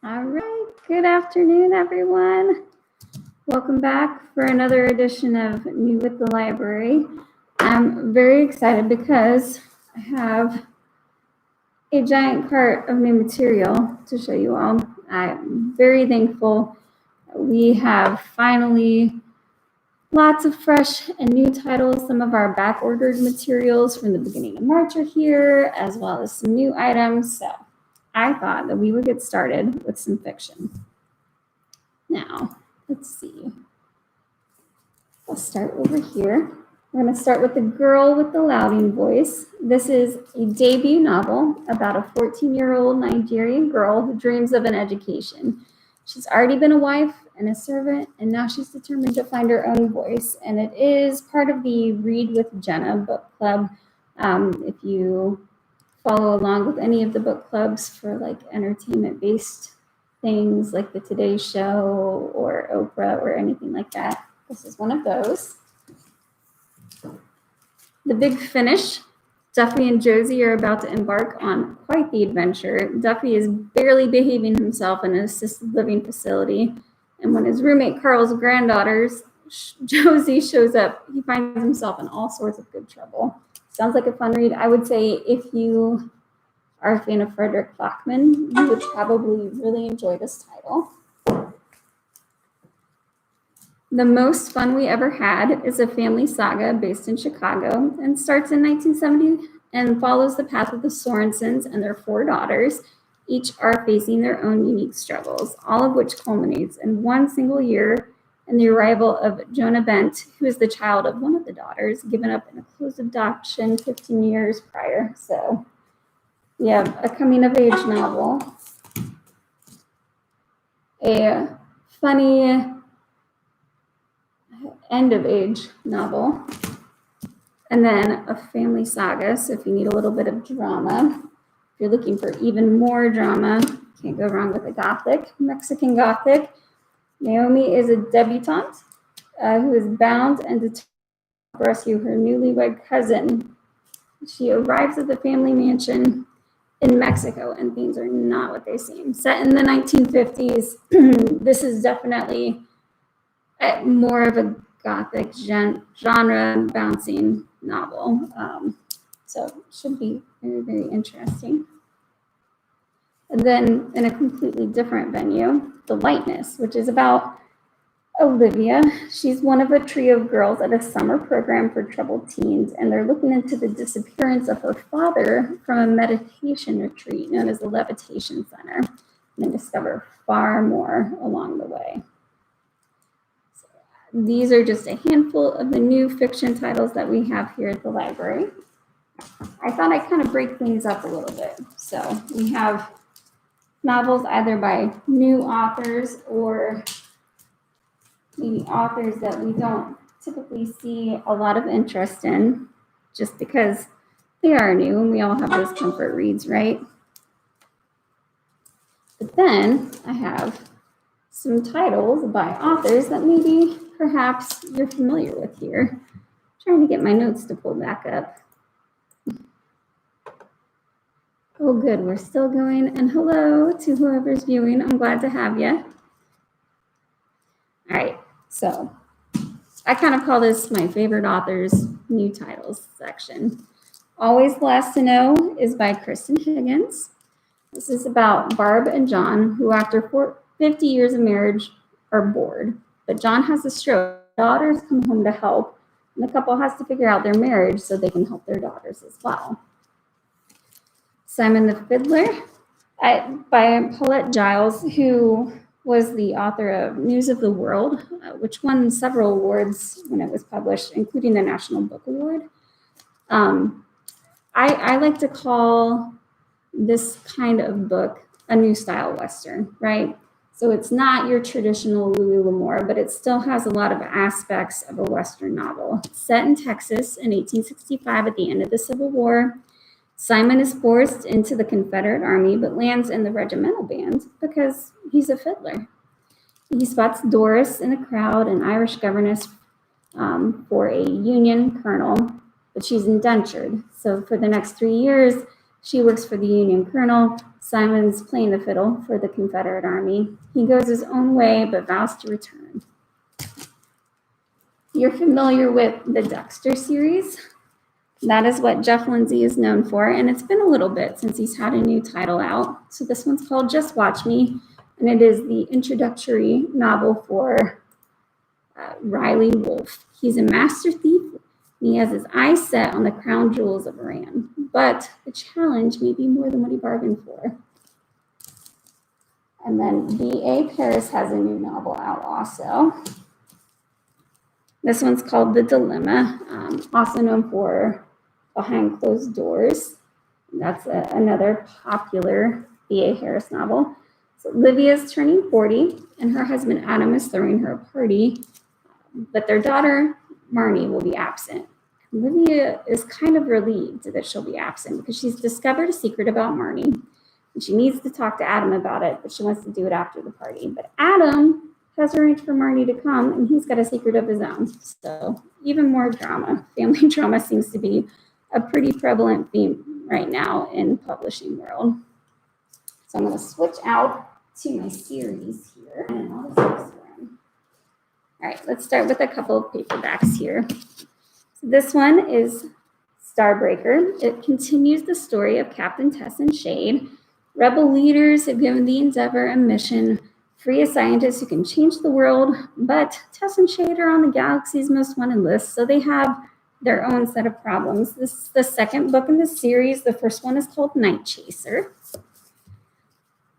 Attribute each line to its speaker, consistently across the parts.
Speaker 1: All right, good afternoon, everyone. Welcome back for another edition of New with the Library. I'm very excited because I have a giant cart of new material to show you all. I'm very thankful. We have finally lots of fresh and new titles. Some of our back-ordered materials from the beginning of March are here, as well as some new items. So I thought that we would get started with some fiction. Now, let's see. I'll start over here. We're going to start with The Girl with the Loudoun Voice. This is a debut novel about a 14-year-old Nigerian girl who dreams of an education. She's already been a wife and a servant, and now she's determined to find her own voice. And it is part of the Read with Jenna book club. If you follow along with any of the book clubs for like entertainment-based things like the Today Show or Oprah or anything like that, this is one of those. The Big Finish. Duffy and Josie are about to embark on quite the adventure. Duffy is barely behaving himself in an assisted living facility, and when his roommate Carl's granddaughters, Josie, shows up, he finds himself in all sorts of good trouble. Sounds like a fun read. I would say if you are a fan of Frederick Bachman, you would probably really enjoy this title. The Most Fun We Ever Had is a family saga based in Chicago and starts in 1970 and follows the path of the Sorensens and their 4 daughters. Each are facing their own unique struggles, all of which culminates in one single year and the arrival of Jonah Bent, who is the child of one of the daughters, given up in a closed adoption 15 years prior. So we have a coming-of-age novel, a funny end-of-age novel, and then a family saga. So if you need a little bit of drama, if you're looking for even more drama, can't go wrong with a Gothic, Mexican Gothic. Naomi is a debutante who is bound and determined to rescue her newlywed cousin. She arrives at the family mansion in Mexico, and things are not what they seem. Set in the 1950s, this is definitely more of a Gothic genre bouncing novel. So it should be very, very interesting. And then in a completely different venue, The Lightness, which is about Olivia. She's one of a trio of girls at a summer program for troubled teens, and they're looking into the disappearance of her father from a meditation retreat known as the Levitation Center, and they discover far more along the way. So these are just a handful of the new fiction titles that we have here at the library. I thought I'd kind of break things up a little bit. So we have novels either by new authors or maybe authors that we don't typically see a lot of interest in just because they are new and we all have those comfort reads, right? But then I have some titles by authors that maybe perhaps you're familiar with here. I'm trying to get my notes to pull back up. Oh, good, we're still going. And hello to whoever's viewing. I'm glad to have you. All right, so I kind of call this my favorite authors' new titles section. Always the Last to Know is by Kristen Higgins. This is about Barb and John, who after 50 years of marriage are bored. But John has a stroke. Daughters come home to help, and the couple has to figure out their marriage so they can help their daughters as well. Simon the Fiddler by Paulette Giles, who was the author of News of the World, which won several awards when it was published, including the National Book Award. I like to call this kind of book a new style Western, right? So it's not your traditional Louis L'Amour, but it still has a lot of aspects of a Western novel. It's set in Texas in 1865 at the end of the Civil War. Simon is forced into the Confederate Army, but lands in the regimental band because he's a fiddler. He spots Doris in the crowd, an Irish governess for a Union colonel, but she's indentured. So for the next 3 years, She works for the Union colonel. Simon's playing the fiddle for the Confederate Army. He goes his own way, but vows to return. You're familiar with the Dexter series. That is what Jeff Lindsay is known for, and it's been a little bit since he's had a new title out. So this one's called Just Watch Me, and it is the introductory novel for Riley Wolfe. He's a master thief, and he has his eyes set on the crown jewels of Iran. But the challenge may be more than what he bargained for. And then B.A. Paris has a new novel out also. This one's called The Dilemma, also known for Behind Closed Doors. That's another popular B.A. Harris novel. So Livia's turning 40, and her husband Adam is throwing her a party, but their daughter Marnie will be absent. Livia is kind of relieved that she'll be absent because she's discovered a secret about Marnie, and she needs to talk to Adam about it, but she wants to do it after the party. But Adam has arranged for Marnie to come, and he's got a secret of his own. So even more drama. Family drama seems to be a pretty prevalent theme right now in publishing world. So I'm going to switch out to my series here. And all right, let's start with a couple of paperbacks here. So this one is Starbreaker. It continues the story of Captain Tess and Shade. Rebel leaders have given the Endeavor a mission: free a scientist who can change the world, but Tess and Shade are on the galaxy's most wanted list, so they have their own set of problems. This is the second book in the series. The first one is called Night Chaser.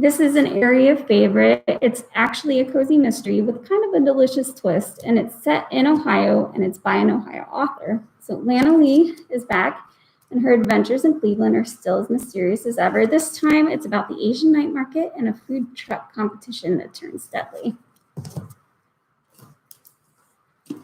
Speaker 1: This is an area favorite. It's actually a cozy mystery with kind of a delicious twist, and it's set in Ohio, and it's by an Ohio author. So Lana Lee is back, and her adventures in Cleveland are still as mysterious as ever. This time, it's about the Asian night market and a food truck competition that turns deadly.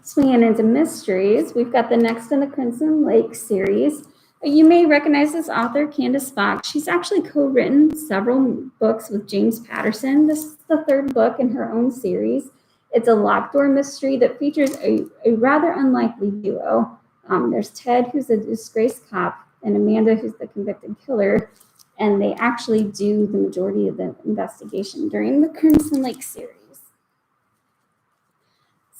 Speaker 1: Swinging into mysteries, we've got the Next in the Crimson Lake series. You may recognize this author, Candace Fox. She's actually co-written several books with James Patterson. This is the third book in her own series. It's a locked door mystery that features a rather unlikely duo. There's Ted, who's a disgraced cop, and Amanda, who's the convicted killer. And they actually do the majority of the investigation during the Crimson Lake series.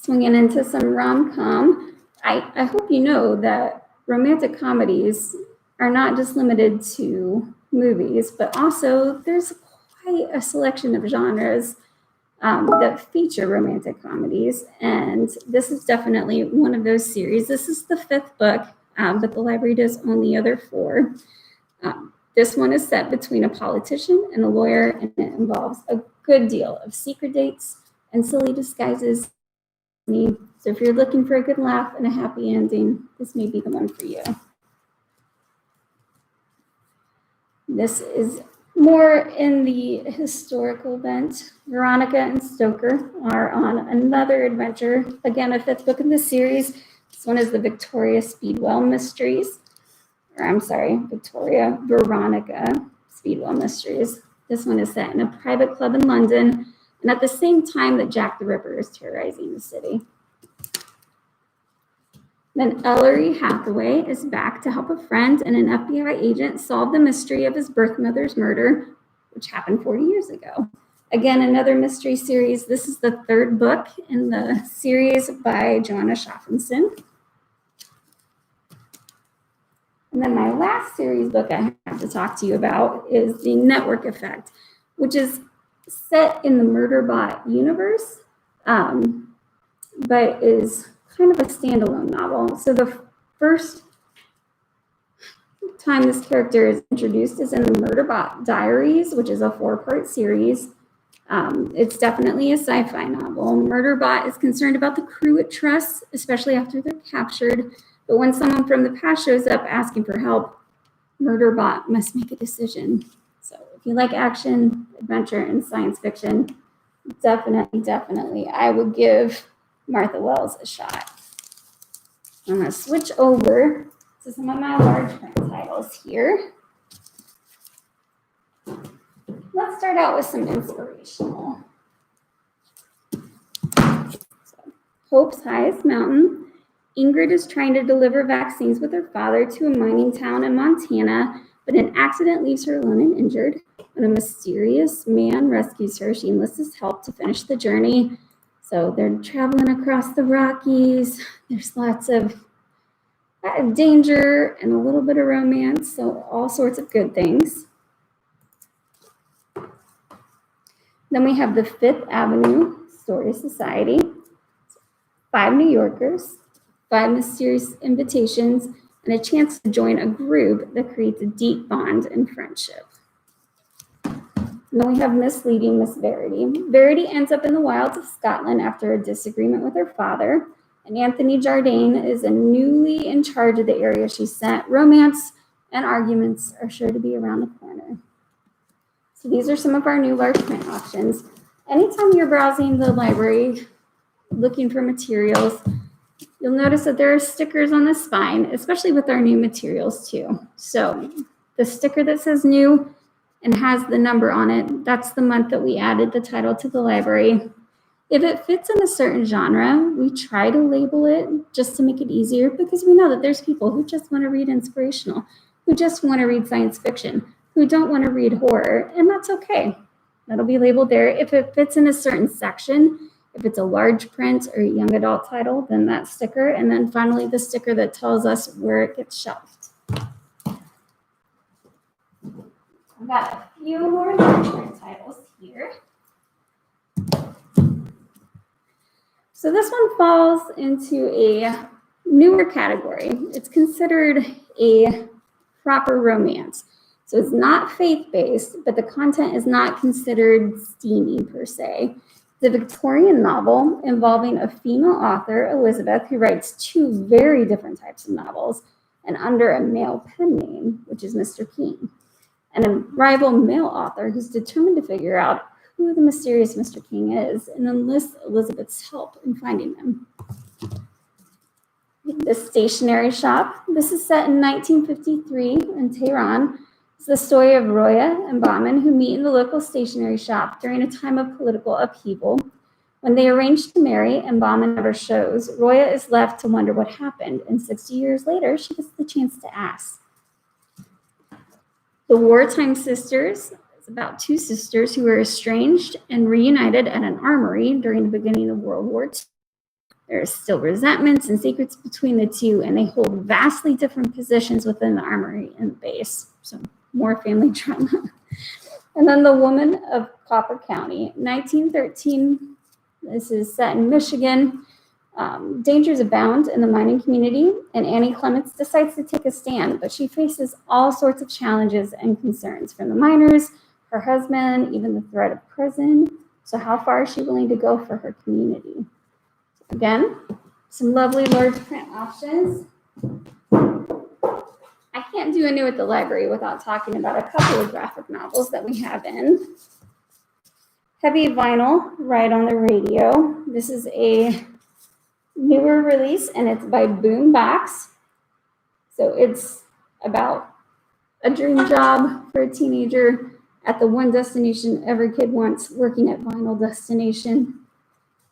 Speaker 1: Swinging into some rom-com, I hope you know that romantic comedies are not just limited to movies, but also there's quite a selection of genres that feature romantic comedies. And this is definitely one of those series. This is the fifth book, but the library does own the other four. This one is set between a politician and a lawyer, and it involves a good deal of secret dates and silly disguises. So if you're looking for a good laugh and a happy ending, this may be the one for you. This is more in the historical bent. Veronica and Stoker are on another adventure. Again, a fifth book in the series. This one is the Victoria Speedwell Mysteries. Victoria Veronica Speedwell Mysteries. This one is set in a private club in London, and at the same time that Jack the Ripper is terrorizing the city. Then Ellery Hathaway is back to help a friend and an FBI agent solve the mystery of his birth mother's murder, which happened 40 years ago. Again, another mystery series. This is the third book in the series by Joanna Schaffenson. And then my last series book I have to talk to you about is The Network Effect, which is set in the Murderbot universe, but is kind of a standalone novel. So the first time this character is introduced is in the Murderbot Diaries, which is a 4-part series. It's definitely a sci-fi novel. Murderbot is concerned about the crew it trusts, especially after they're captured. But when someone from the past shows up asking for help, Murderbot must make a decision. So if you like action, adventure, and science fiction, definitely, I would give Martha Wells a shot. I'm going to switch over to some of my large print titles here. Let's start out with some inspirational. So, Hope's Highest Mountain. Ingrid is trying to deliver vaccines with her father to a mining town in Montana, but an accident leaves her alone and injured. When a mysterious man rescues her, she enlists his help to finish the journey. So they're traveling across the Rockies. There's lots of danger and a little bit of romance, so all sorts of good things. Then we have the Fifth Avenue Story Society, 5 New Yorkers, 5 mysterious invitations, and a chance to join a group that creates a deep bond and friendship. And then we have Misleading Miss Verity. Verity ends up in the wilds of Scotland after a disagreement with her father, and Anthony Jardine is newly in charge of the area she's sent. Romance and arguments are sure to be around the corner. So these are some of our new large print options. Anytime you're browsing the library, looking for materials, you'll notice that there are stickers on the spine, especially with our new materials too. So the sticker that says new and has the number on it, that's the month that we added the title to the library. If it fits in a certain genre, we try to label it just to make it easier, because we know that there's people who just want to read inspirational, who just want to read science fiction, who don't want to read horror, and that's okay. That'll be labeled there. If it fits in a certain section, if it's a large print or a young adult title, then that sticker, and then finally the sticker that tells us where it gets shelved. I've got a few more large print titles here. So this one falls into a newer category. It's considered a proper romance. So it's not faith-based, but the content is not considered steamy per se. The Victorian novel involving a female author, Elizabeth, who writes 2 very different types of novels, and under a male pen name, which is Mr. King, and a rival male author who's determined to figure out who the mysterious Mr. King is and enlists Elizabeth's help in finding him. The Stationery Shop. This is set in 1953 in Tehran. It's the story of Roya and Bahman, who meet in the local stationery shop during a time of political upheaval. When they arrange to marry and Bahman never shows, Roya is left to wonder what happened, and 60 years later, she gets the chance to ask. The Wartime Sisters is about 2 sisters who were estranged and reunited at an armory during the beginning of World War II. There are still resentments and secrets between the 2, and they hold vastly different positions within the armory and the base. So more family drama. And then The Woman of Copper County, 1913. This is set in Michigan. Dangers abound in the mining community, and Annie Clements decides to take a stand, but she faces all sorts of challenges and concerns from the miners, her husband, even the threat of prison. So how far is she willing to go for her community? Again, some lovely large print options. I can't do a new at the library without talking about a couple of graphic novels that we have in. Heavy Vinyl, Ride on the Radio. This is a newer release, and it's by Boombox. So it's about a dream job for a teenager at the one destination every kid wants, working at Vinyl Destination,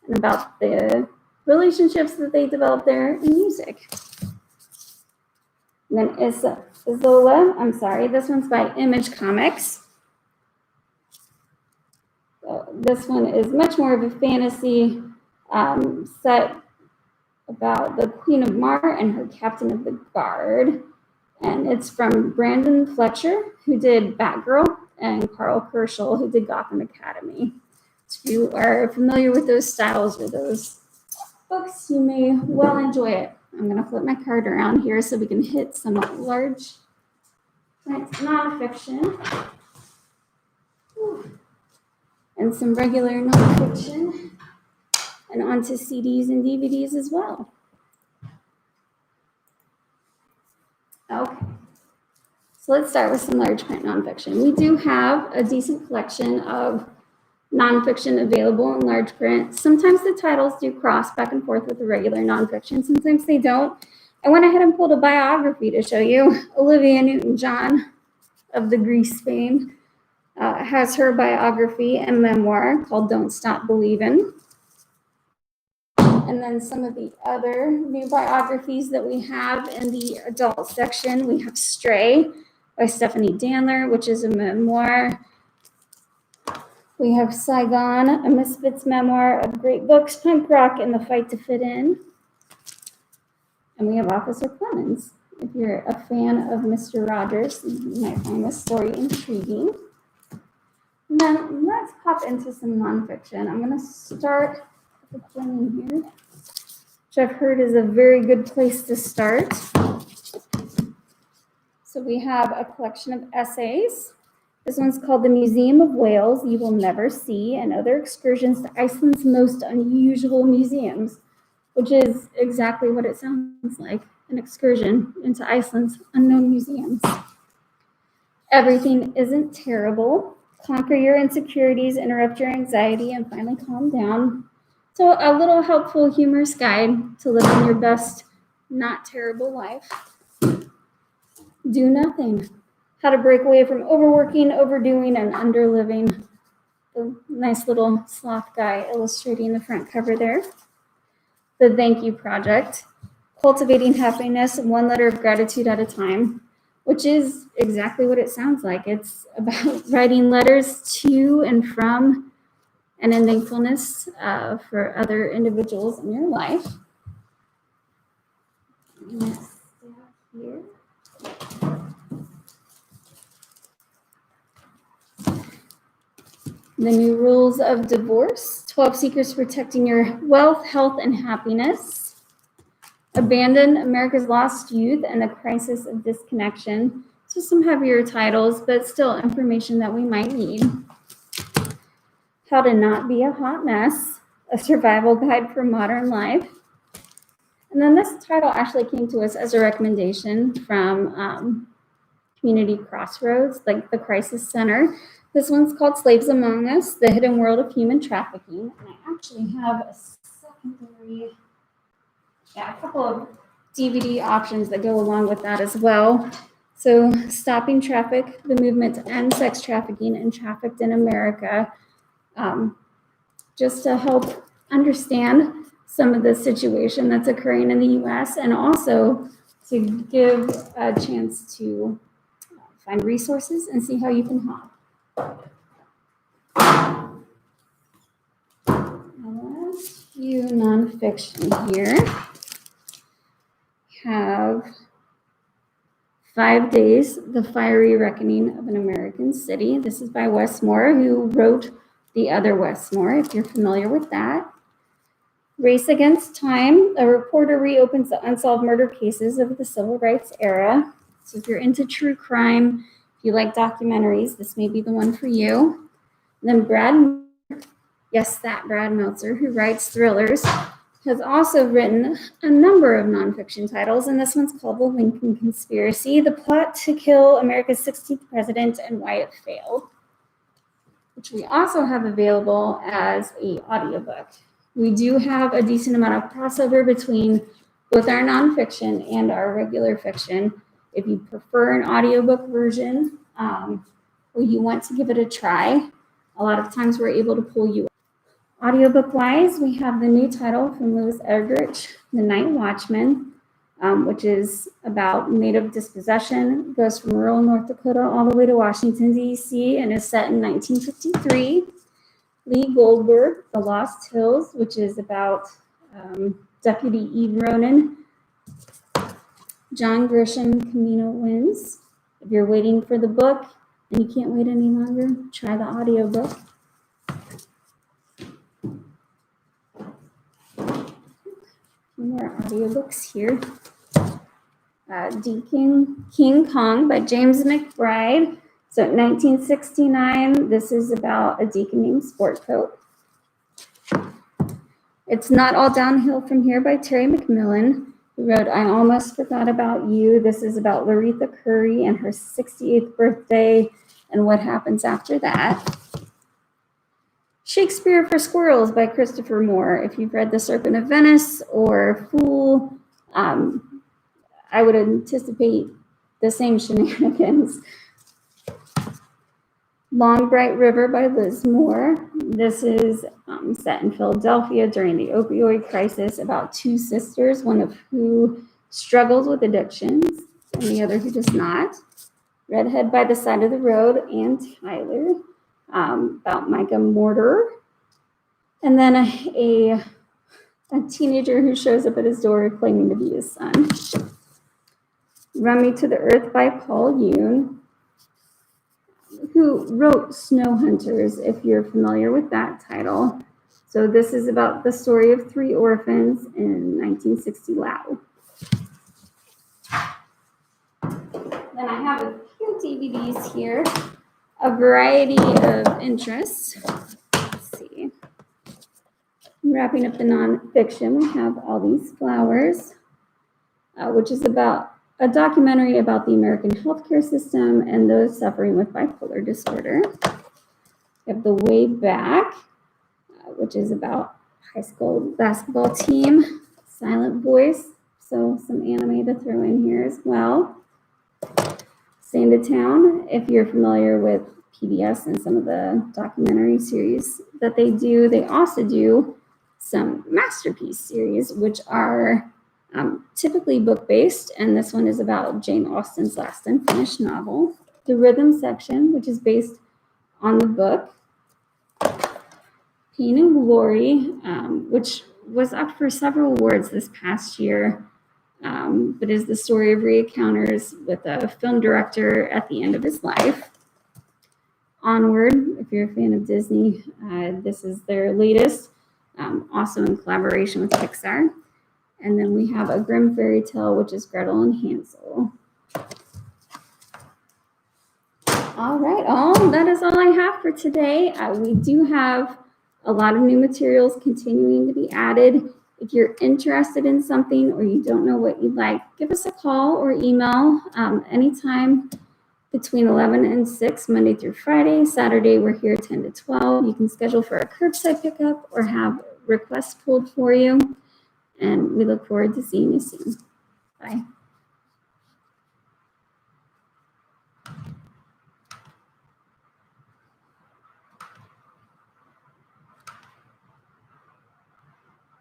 Speaker 1: and about the relationships that they develop there in music. And then Isola, this one's by Image Comics. So this one is much more of a fantasy set about the Queen of Mar and her captain of the guard. And it's from Brandon Fletcher, who did Batgirl, and Carl Kerschel, who did Gotham Academy. So if you are familiar with those styles or those books, you may well enjoy it. I'm going to flip my card around here so we can hit some large nonfiction and some regular nonfiction, and onto CDs and DVDs as well. Okay, so let's start with some large print nonfiction. We do have a decent collection of nonfiction available in large print. Sometimes the titles do cross back and forth with the regular nonfiction. Sometimes they don't. I went ahead and pulled a biography to show you. Olivia Newton-John of the Grease fame has her biography and memoir called Don't Stop Believin'. And then some of the other new biographies that we have in the adult section, we have Stray by Stephanie Danler, which is a memoir. We have Saigon, a misfits memoir of great books, punk rock, and the fight to fit in. And we have Officer Clemens. If you're a fan of Mr. Rogers, you might find this story intriguing. And then let's pop into some nonfiction. I'm going to start at the beginning here, which I've heard is a very good place to start. So we have a collection of essays. This one's called The Museum of Whales You Will Never See, and Other Excursions to Iceland's Most Unusual Museums, which is exactly what it sounds like, an excursion into Iceland's unknown museums. Everything isn't terrible. Conquer your insecurities, interrupt your anxiety, and finally calm down. So a little helpful, humorous guide to living your best, not terrible life. Do nothing. How to break away from overworking, overdoing, and underliving. The nice little sloth guy illustrating the front cover there. The Thank You Project. Cultivating happiness, one letter of gratitude at a time, which is exactly what it sounds like. It's about writing letters to and from and in thankfulness for other individuals in your life. Next here. The New Rules of Divorce, 12 Secrets Protecting Your Wealth, Health, and Happiness. Abandon America's Lost Youth and the Crisis of Disconnection. So some heavier titles, but still information that we might need. How to Not Be a Hot Mess, a survival guide for modern life. And then this title actually came to us as a recommendation from Community Crossroads, like the Crisis Center. This one's called Slaves Among Us, The Hidden World of Human Trafficking. And I actually have a secondary, a couple of DVD options that go along with that as well. So Stopping Traffic, the Movement to End Sex Trafficking and Trafficked in America, just to help understand some of the situation that's occurring in the U.S. and also to give a chance to find resources and see how you can help. Last few nonfiction here. Have 5 Days, The Fiery Reckoning of an American City. This is by Wes Moore, who wrote The Other Wes Moore, if you're familiar with that. Race Against Time, a reporter reopens the unsolved murder cases of the civil rights era. So if you're into true crime, if you like documentaries, this may be the one for you. And then Brad Meltzer, who writes thrillers, has also written a number of nonfiction titles, and this one's called The Lincoln Conspiracy, The Plot to Kill America's 16th President and Why It Failed, which we also have available as an audiobook. We do have a decent amount of crossover between both our nonfiction and our regular fiction. If you prefer an audiobook version or you want to give it a try, a lot of times we're able to pull you. Audiobook-wise, we have the new title from Louis Erdrich, The Night Watchman, which is about native dispossession. It goes from rural North Dakota all the way to Washington, D.C., and is set in 1953. Lee Goldberg, The Lost Hills, which is about Deputy Eve Ronan. John Grisham, Camino Winds. If you're waiting for the book and you can't wait any longer, try the audiobook. More audiobooks here. King Kong by James McBride. So 1969, this is about a deacon named Sportcoat. It's Not All Downhill from Here by Terry McMillan, who wrote I Almost Forgot About You. This is about Laretha Curry and her 68th birthday and what happens after that. Shakespeare for Squirrels by Christopher Moore. If you've read The Serpent of Venice or Fool, I would anticipate the same shenanigans. Long Bright River by Lismore. This is set in Philadelphia during the opioid crisis about two sisters, one of who struggles with addictions and the other who does not. Redhead by the Side of the Road, and Tyler, about Micah Mortar. And then a teenager who shows up at his door claiming to be his son. Run Me to the Earth by Paul Yoon, who wrote Snow Hunters, if you're familiar with that title. So this is about the story of 3 orphans in 1960 Laos. Then I have a few DVDs here, a variety of interests. Let's see. Wrapping up the nonfiction, we have All These Flowers, which is about a documentary about the American healthcare system and those suffering with bipolar disorder. We have The Way Back, which is about high school basketball team. Silent Voice, so some anime to throw in here as well. Town, if you're familiar with PBS and some of the documentary series that they do, they also do some masterpiece series, which are typically book-based, and this one is about Jane Austen's last unfinished novel. The Rhythm Section, which is based on the book. Pain and Glory, which was up for several awards this past year, but is the story of re-encounters with a film director at the end of his life. Onward, if you're a fan of Disney, this is their latest, also in collaboration with Pixar. And then we have A Grimm Fairy Tale, which is Gretel and Hansel. All right, that is all I have for today. We do have a lot of new materials continuing to be added. If you're interested in something or you don't know what you'd like, give us a call or email anytime between 11 and 6, Monday through Friday. Saturday, we're here 10 to 12. You can schedule for a curbside pickup or have requests pulled for you. And we look forward to seeing you soon. Bye.